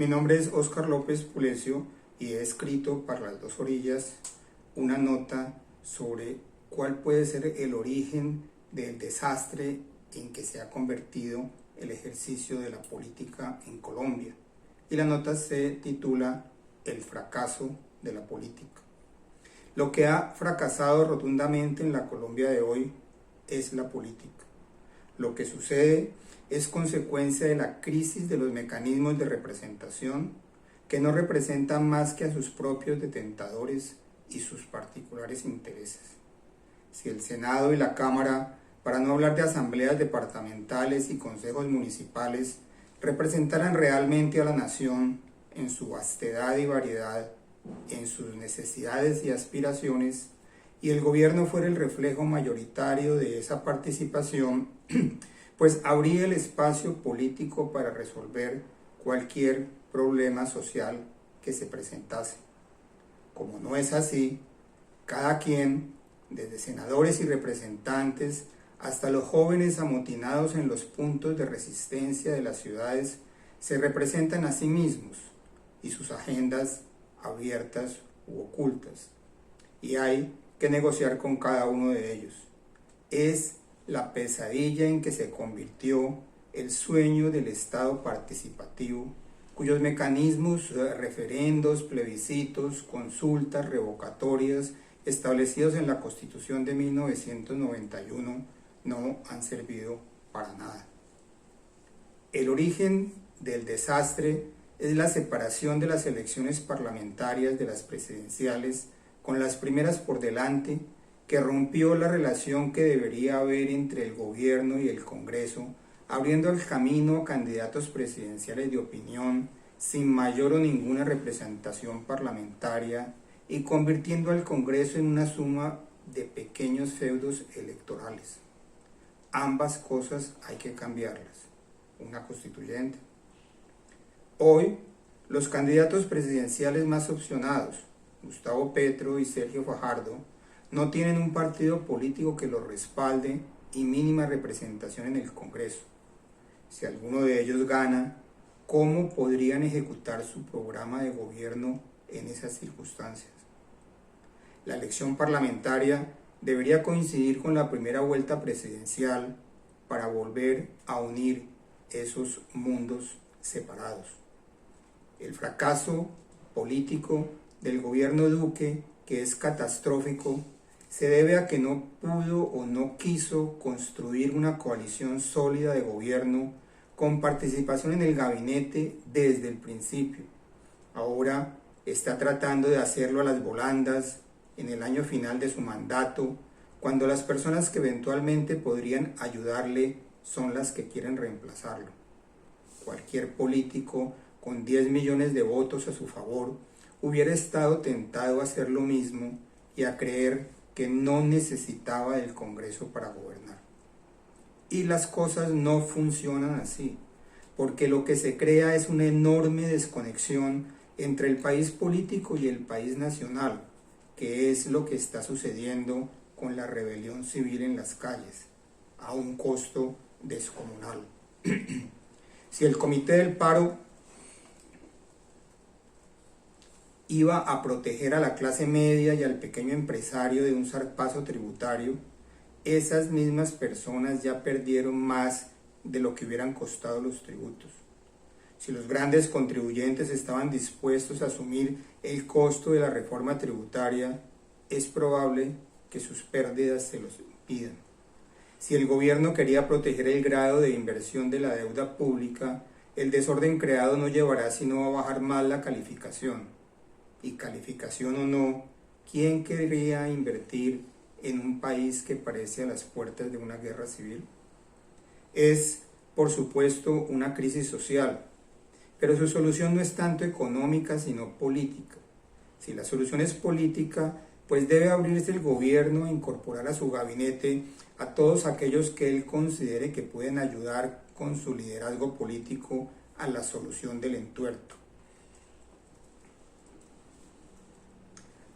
Mi nombre es Óscar López Pulecio y he escrito para Las Dos Orillas una nota sobre cuál puede ser el origen del desastre en que se ha convertido el ejercicio de la política en Colombia. Y la nota se titula El fracaso de la política. Lo que ha fracasado rotundamente en la Colombia de hoy es la política. Lo que sucede es consecuencia de la crisis de los mecanismos de representación que no representan más que a sus propios detentadores y sus particulares intereses. Si el Senado y la Cámara, para no hablar de asambleas departamentales y consejos municipales, representaran realmente a la nación en su vastedad y variedad, en sus necesidades y aspiraciones, y el gobierno fuera el reflejo mayoritario de esa participación, pues habría el espacio político para resolver cualquier problema social que se presentase. Como no es así, cada quien, desde senadores y representantes hasta los jóvenes amotinados en los puntos de resistencia de las ciudades, se representan a sí mismos y sus agendas abiertas u ocultas. Y hay que negociar con cada uno de ellos. Es la pesadilla en que se convirtió el sueño del Estado participativo, cuyos mecanismos, referendos, plebiscitos, consultas, revocatorias, establecidos en la Constitución de 1991, no han servido para nada. El origen del desastre es la separación de las elecciones parlamentarias de las presidenciales, con las primeras por delante, que rompió la relación que debería haber entre el gobierno y el Congreso, abriendo el camino a candidatos presidenciales de opinión, sin mayor o ninguna representación parlamentaria, y convirtiendo al Congreso en una suma de pequeños feudos electorales. Ambas cosas hay que cambiarlas. Una constituyente. Hoy, los candidatos presidenciales más opcionados, Gustavo Petro y Sergio Fajardo, no tienen un partido político que los respalde y mínima representación en el Congreso. Si alguno de ellos gana, ¿cómo podrían ejecutar su programa de gobierno en esas circunstancias? La elección parlamentaria debería coincidir con la primera vuelta presidencial para volver a unir esos mundos separados. El fracaso político del gobierno Duque, que es catastrófico, se debe a que no pudo o no quiso construir una coalición sólida de gobierno con participación en el gabinete desde el principio. Ahora está tratando de hacerlo a las volandas en el año final de su mandato, cuando las personas que eventualmente podrían ayudarle son las que quieren reemplazarlo. Cualquier político con 10 millones de votos a su favor hubiera estado tentado a hacer lo mismo y a creer que no necesitaba del Congreso para gobernar. Y las cosas no funcionan así, porque lo que se crea es una enorme desconexión entre el país político y el país nacional, que es lo que está sucediendo con la rebelión civil en las calles, a un costo descomunal. Si el Comité del Paro iba a proteger a la clase media y al pequeño empresario de un zarpazo tributario, esas mismas personas ya perdieron más de lo que hubieran costado los tributos. Si los grandes contribuyentes estaban dispuestos a asumir el costo de la reforma tributaria, es probable que sus pérdidas se los impidan. Si el gobierno quería proteger el grado de inversión de la deuda pública, el desorden creado no llevará sino a bajar más la calificación. Y calificación o no, ¿quién querría invertir en un país que parece a las puertas de una guerra civil? Es, por supuesto, una crisis social, pero su solución no es tanto económica, sino política. Si la solución es política, pues debe abrirse el gobierno a incorporar a su gabinete a todos aquellos que él considere que pueden ayudar con su liderazgo político a la solución del entuerto.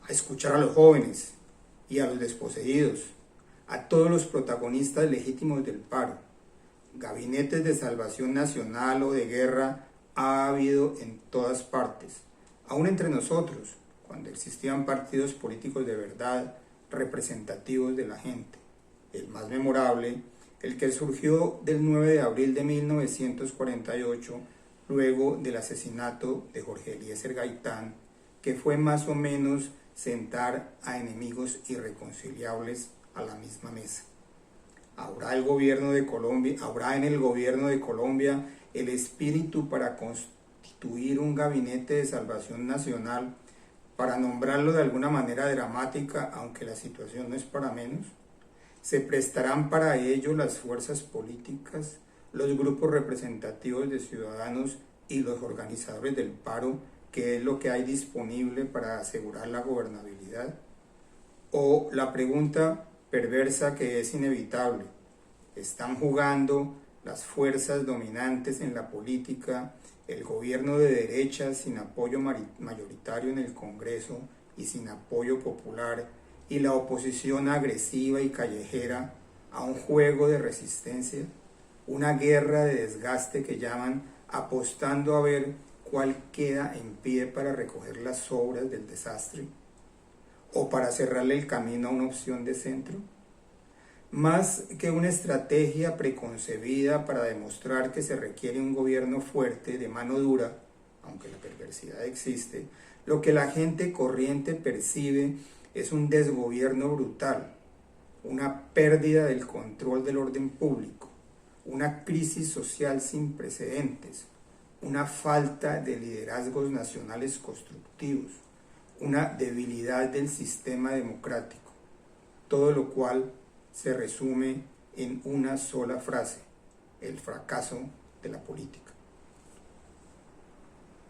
A escuchar a los jóvenes y a los desposeídos, a todos los protagonistas legítimos del paro, gabinetes de salvación nacional o de guerra ha habido en todas partes, aún entre nosotros, cuando existían partidos políticos de verdad representativos de la gente. El más memorable, el que surgió del 9 de abril de 1948, luego del asesinato de Jorge Eliezer Gaitán, que fue más o menos sentar a enemigos irreconciliables a la misma mesa. Habrá en el gobierno de Colombia el espíritu para constituir un gabinete de salvación nacional, para nombrarlo de alguna manera dramática, aunque la situación no es para menos. Se prestarán para ello las fuerzas políticas, los grupos representativos de ciudadanos y los organizadores del paro, que es lo que hay disponible para asegurar la gobernabilidad. O la pregunta perversa que es inevitable: ¿están jugando las fuerzas dominantes en la política, el gobierno de derecha sin apoyo mayoritario en el Congreso y sin apoyo popular, y la oposición agresiva y callejera, a un juego de resistencia, una guerra de desgaste que llaman apostando a ver cuál queda en pie para recoger las sobras del desastre, o para cerrarle el camino a una opción de centro? Más que una estrategia preconcebida para demostrar que se requiere un gobierno fuerte, de mano dura, aunque la perversidad existe, lo que la gente corriente percibe es un desgobierno brutal, una pérdida del control del orden público, una crisis social sin precedentes, una falta de liderazgos nacionales constructivos, una debilidad del sistema democrático, todo lo cual se resume en una sola frase: el fracaso de la política.